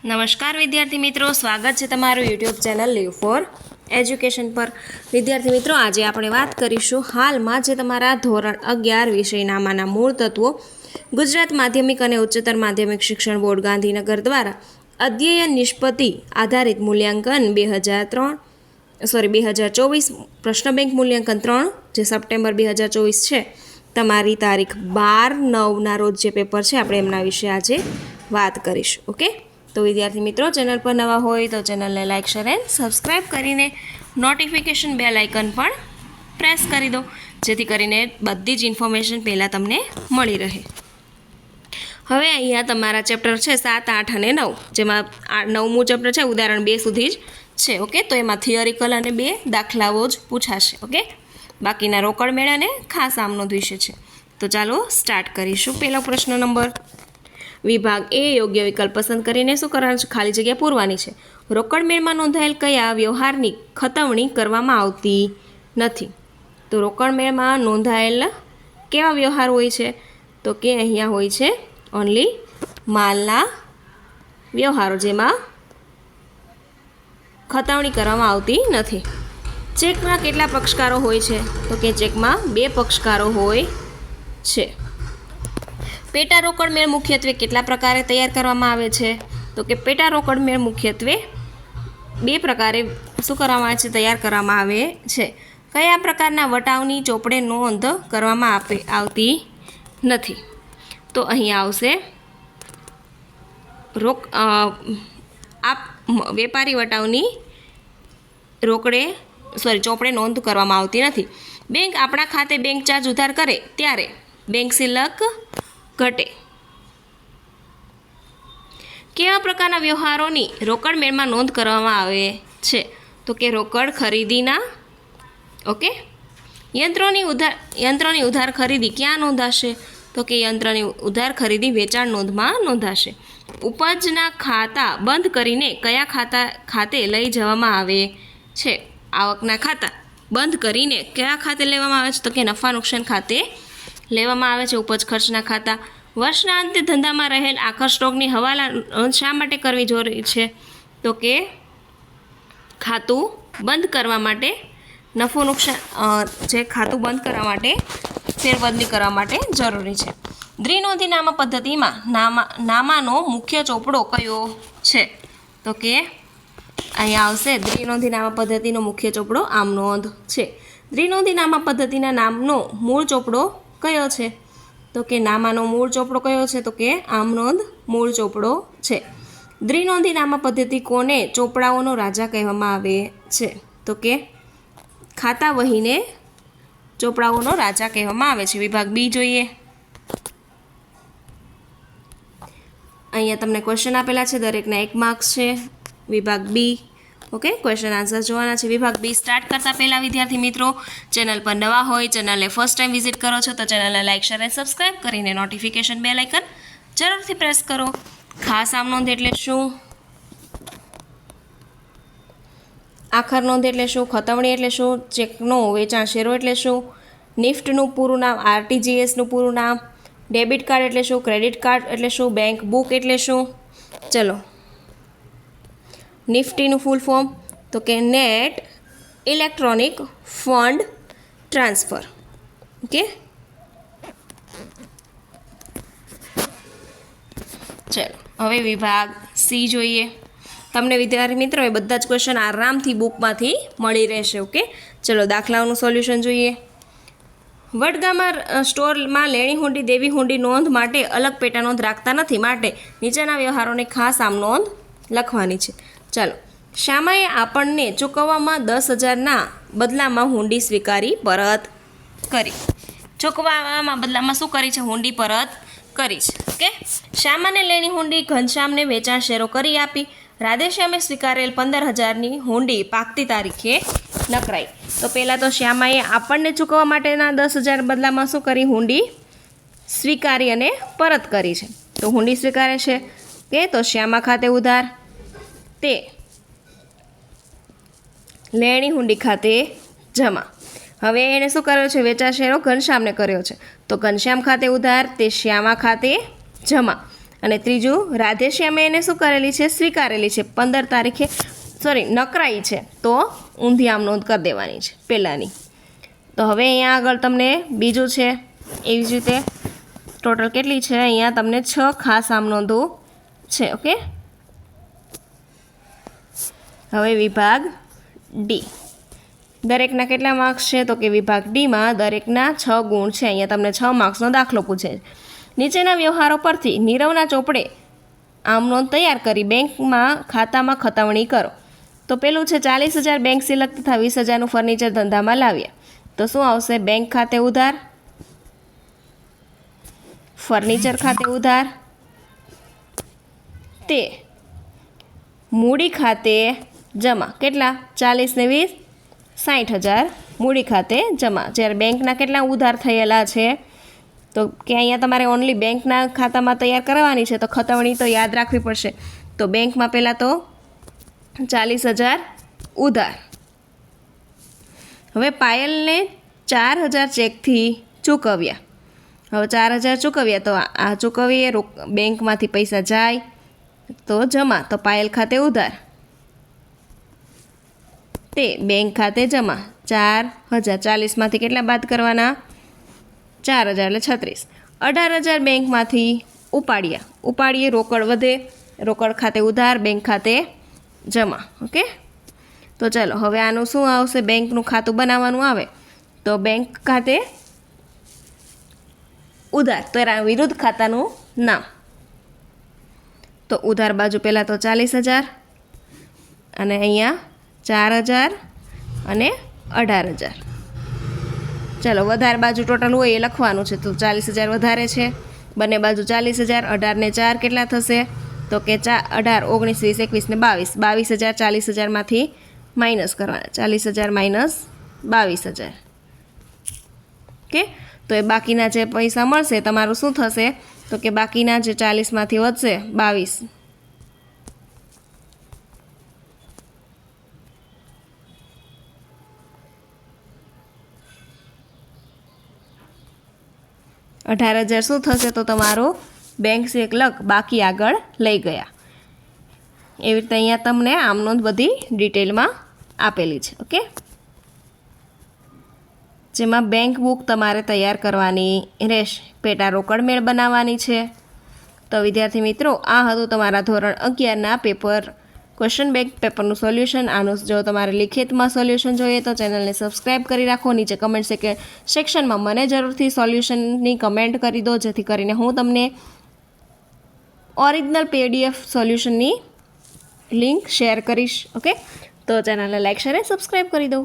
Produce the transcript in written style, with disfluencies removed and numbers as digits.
નમસ્કાર વિદ્યાર્થી મિત્રો, સ્વાગત છે તમારું YouTube channel Live For Education પર। વિદ્યાર્થી મિત્રો, આજે આપણે વાત કરીશું હાલમાં જે તમારા ધોરણ 11 વિષયનામાંના મૂળ તત્વો ગુજરાત માધ્યમિક અને ઉચ્ચતર માધ્યમિક શિક્ષણ બોર્ડ ગાંધીનગર દ્વારા અધ્યયન નિષ્પત્તિ આધારિત મૂલ્યાંકન 2024 પ્રશ્ન બેંક મૂલ્યાંકન 3 જે સપ્ટેમ્બર 2024 છે, તમારી તારીખ 12/9ના રોજ જે પેપર છે, આપણે એમના વિશે આજે વાત કરીશું। ઓકે, તો વિદ્યાર્થી મિત્રો, ચેનલ પર નવા હોય તો ચેનલને લાઇક શેર એન્ડ સબસ્ક્રાઈબ કરીને નોટિફિકેશન બેલ આઇકન પણ પ્રેસ કરી દો, જેથી કરીને બધી જ ઇન્ફોર્મેશન પહેલાં તમને મળી રહે। હવે અહીંયા તમારા ચેપ્ટર છે 7, 8 અને 9, જેમાં 9મું ચેપ્ટર છે ઉદાહરણ 2 સુધી જ છે। ઓકે, તો એમાં થિયરિકલ અને 2 દાખલાઓ જ પૂછાશે। ઓકે, બાકીના રોકડ મેળ અને ખાસ આમનોંધ વિશે છે। તો ચાલો સ્ટાર્ટ કરીશું। પહેલો પ્રશ્ન નંબર, વિભાગ એ યોગ્ય વિકલ્પ પસંદ કરીને શું કરવાનું છે? ખાલી જગ્યા પૂરવાની છે। રોકડ મેળમાં નોંધાયેલ કયા વ્યવહારની ખતવણી કરવામાં આવતી નથી? તો રોકડ મેળમાં નોંધાયેલ કેવા વ્યવહાર હોય છે? તો કે અહીંયા હોય છે ઓનલી માલના વ્યવહારો, જેમાં ખતવણી કરવામાં આવતી નથી। ચેકના કેટલા પક્ષકારો હોય છે? તો કે ચેકમાં 2 પક્ષકારો હોય છે। પેટા રોકડ મેળ મુખ્યત્વે કેટલા પ્રકારે તૈયાર કરવામાં આવે છે? તો કે પેટા રોકડ મેળ મુખ્યત્વે 2 પ્રકારે શું કરવામાં આવે છે? તૈયાર કરવામાં આવે છે। કયા પ્રકારના વટાવની ચોપડે નોંધ કરવામાં આવતી નથી? તો અહીંયા આવશે વેપારી વટાવની ચોપડે નોંધ કરવામાં આવતી નથી। બેંક આપણા ખાતે બેંક ચાર્જ ઉધાર કરે ત્યારે બેંક શિલ્લક ઘટે। કેવા પ્રકારના વ્યવહારોની રોકડ મેળમાં નોંધ કરવામાં આવે છે? તો કે રોકડ ખરીદીના। ઓકે, યંત્રોની ઉધાર ખરીદી ક્યાં નોંધાશે? તો કે યંત્રની ઉધાર ખરીદી વેચાણ નોંધમાં નોંધાશે। ઉપજના ખાતા બંધ કરીને કયા ખાતે લઈ જવામાં આવે છે? આવકના ખાતા બંધ કરીને કયા ખાતે લેવામાં આવે છે? તો કે નફા નુકસાન ખાતે લેવામાં આવે છે, ઉપજ ખર્ચના ખાતા। વર્ષના અંતે ધંધામાં રહેલ આખર સ્ટોકની હવાલા શા માટે કરવી જરૂરી છે? તો કે ખાતું બંધ કરવા માટે, નફો નુકસાન જે ખાતું બંધ કરવા માટે, ફેરબદલી કરવા માટે જરૂરી છે। દ્વિનોંધી નામા પદ્ધતિમાં નામાનો મુખ્ય ચોપડો કયો છે? તો કે અહીંયા આવશે દ્વિનોંધી નામા પદ્ધતિનો મુખ્ય ચોપડો આમનોંધ છે। દ્વિનોંધી નામા પદ્ધતિના નામનો મૂળ ચોપડો કયો છે? તો કે નામાનો મૂળ ચોપડો કયો છે? તો કે આમનોંધ મૂળ ચોપડો છે। દ્વિનોંધી નામા પદ્ધતિ કોને ચોપડાઓનો રાજા કહેવામાં આવે છે? તો કે ખાતા વહીને ચોપડાઓનો રાજા કહેવામાં આવે છે। વિભાગ બી જોઈએ। અહીંયા તમને ક્વેશ્ચન આપેલા છે, દરેકના 1 માર્ક્સ છે। વિભાગ બી, ઓકે, ક્વેશ્ચન આન્સર જોવાના છે। વિભાગ બી સ્ટાર્ટ કરતાં પહેલાં વિદ્યાર્થી મિત્રો, ચેનલ પર નવા હોય, ચેનલને ફર્સ્ટ ટાઈમ વિઝિટ કરો છો તો ચેનલને લાઇક શેર અને સબસ્ક્રાઈબ કરીને નોટિફિકેશન બેલ આઇકન જરૂરથી પ્રેસ કરો। ખાસ આમનોંધ એટલે શું? આખર નોંધ એટલે શું? ખતવણી એટલે શું? ચેકનો વેચાણ શેરો એટલે શું? નિફ્ટનું પૂરું નામ, આરટીજીએસનું પૂરું નામ, ડેબિટ કાર્ડ એટલે શું? ક્રેડિટ કાર્ડ એટલે શું? બેંક બુક એટલે શું? ચલો, નિફ્ટીનું ફૂલ ફોર્મ તો કે net electronic fund transfer. Okay, ચલો હવે વિભાગ સી જોઈએ। તમને વિદ્યાર્થી મિત્રો એ બધા જ ક્વેશ્ચન આરામથી બુકમાંથી મળી રહેશે। ઓકે, ચલો દાખલાઓનું સોલ્યુશન જોઈએ। વડગામમાં સ્ટોરમાં લેણી હુંડી દેવી હુંડી નોંધ માટે અલગ પેટા નોંધ રાખતા નથી, માટે નીચેના વ્યવહારોને ખાસ આમનોંધ લખવાની છે। ચાલો, શ્યામાએ આપણને ચૂકવવામાં 10,000ના બદલામાં હુંડી સ્વીકારી પરત કરી। ચૂકવવામાં બદલામાં શું કરી છે? હુંડી પરત કરી છે। ઓકે, શ્યામાને લેણી હુંડી ઘનશ્યામને વેચાણ શેરો કરી આપી। રાધેશ્યામે સ્વીકારેલ 15,000ની હુંડી પાકતી તારીખે નકરાઈ। તો પહેલાં તો શ્યામાએ આપણને ચૂકવવા માટેના 10,000 બદલામાં શું કરી? હુંડી સ્વીકારી અને પરત કરી છે। તો હુંડી સ્વીકારે છે કે તો શ્યામા ખાતે ઉધાર, તે લેણી હુંડી ખાતે જમા। હવે એણે શું કર્યો છે? વેચાણ શેરો ઘનશ્યામને કર્યો છે, તો ઘનશ્યામ ખાતે ઉધાર, તે શ્યામા ખાતે જમા। અને ત્રીજું રાધેશ્યામે એને શું કરેલી છે, સ્વીકારેલી છે. 15 તારીખે નકરાઈ છે તો ઊંધી આમ નોંધ કરી દેવાની છે પહેલાંની. તો હવે અહીંયા આગળ તમને બીજું છે એવી જ રીતે ટોટલ કેટલી છે, અહીંયા તમને 6 ખાસ આમ નોંધો છે. ઓકે, હવે વિભાગ ડી, દરેકના કેટલા માર્ક્સ છે, તો કે વિભાગ ડીમાં દરેકના 6 ગુણ છે. અહીંયા તમને 6 માર્ક્સનો દાખલો પૂછે છે. નીચેના વ્યવહારો પરથી નીરવના ચોપડે આમ નોંધ તૈયાર કરી બેંકમાં ખાતામાં ખતાવણી કરો. તો પેલું છે 40,000 બેંક સિલક તથા 20,000નું ફર્નિચર ધંધામાં લાવ્યા. તો શું આવશે, બેંક ખાતે ઉધાર, ફર્નિચર ખાતે ઉધાર, તે મૂડી ખાતે જમા. કેટલા, 40 ને 20, 60,000 મૂડી ખાતે જમા. જ્યારે બેંકના કેટલા ઉધાર થયેલા છે, તો કે અહીંયા તમારે ઓનલી બેંકના ખાતામાં તૈયાર કરવાની છે, તો ખતવણી તો યાદ રાખવી પડશે. તો બેંકમાં પહેલાં તો 40,000 ઉધાર. હવે પાયલને 4,000 ચેકથી ચૂકવ્યા. હવે 4,000 ચૂકવ્યા તો આ ચૂકવીએ, બેંકમાંથી પૈસા જાય તો જમા, તો પાયલ ખાતે ઉધાર, તે બેંક ખાતે જમા. 4,000 40માંથી કેટલા બાદ કરવાના, 4,000 એટલે 36. 18,000 બેંકમાંથી ઉપાડીએ, રોકડ વધે, રોકડ ખાતે ઉધાર, બેંક ખાતે જમા. ઓકે, તો ચાલો હવે આનું શું આવશે, બેંકનું ખાતું બનાવવાનું આવે તો બેંક ખાતે ઉધાર, તો એના વિરુદ્ધ ખાતાનું નામ. તો ઉધાર બાજુ પહેલાં તો 40,000 અને અહીંયા 4,000 અને 18,000. ચાલો વધારે બાજુ ટોટલ હોય એ લખવાનું છે. તો 40,000 વધારે છે, બંને બાજુ 40,000, 18 ને 4 કેટલા થશે, તો કે 18, 19, 20, 21 ને 22, 22,000 40,000માંથી માઇનસ કરવાના, 40,000 માઇનસ 22,000. ઓકે, તો એ બાકીના જે પૈસા મળશે તમારું શું થશે, તો કે બાકીના જે 40માંથી વધશે 22. $18,000 શું થશે, તો તમારું બેંક ચેક બાકી આગળ લઈ ગયા. એવી રીતે અહીંયા તમને આમ નોંધ બધી ડિટેલમાં આપેલી છે. ઓકે, જેમાં બેંક બુક તમારે તૈયાર કરવાની રહેશે, પેટા રોકડ મેળ બનાવવાની છે. તો વિદ્યાર્થી મિત્રો, આ હતું તમારા ધોરણ 11ના પેપર ક્વેશ્ચન બેંક પેપરનું સોલ્યુશન. આનું જો તમારે લિખિતમાં સોલ્યુશન જોઈએ તો ચેનલને સબસ્ક્રાઈબ કરી રાખો. નીચે કમેન્ટ સેક્શનમાં મને જરૂરથી સોલ્યુશનની કમેન્ટ કરી દો, જેથી કરીને હું તમને ઓરિજિનલ PDF સોલ્યુશનની લિંક શેર કરીશ. ઓકે, તો ચેનલને લાઈક, શેર અને સબસ્ક્રાઈબ કરી દો.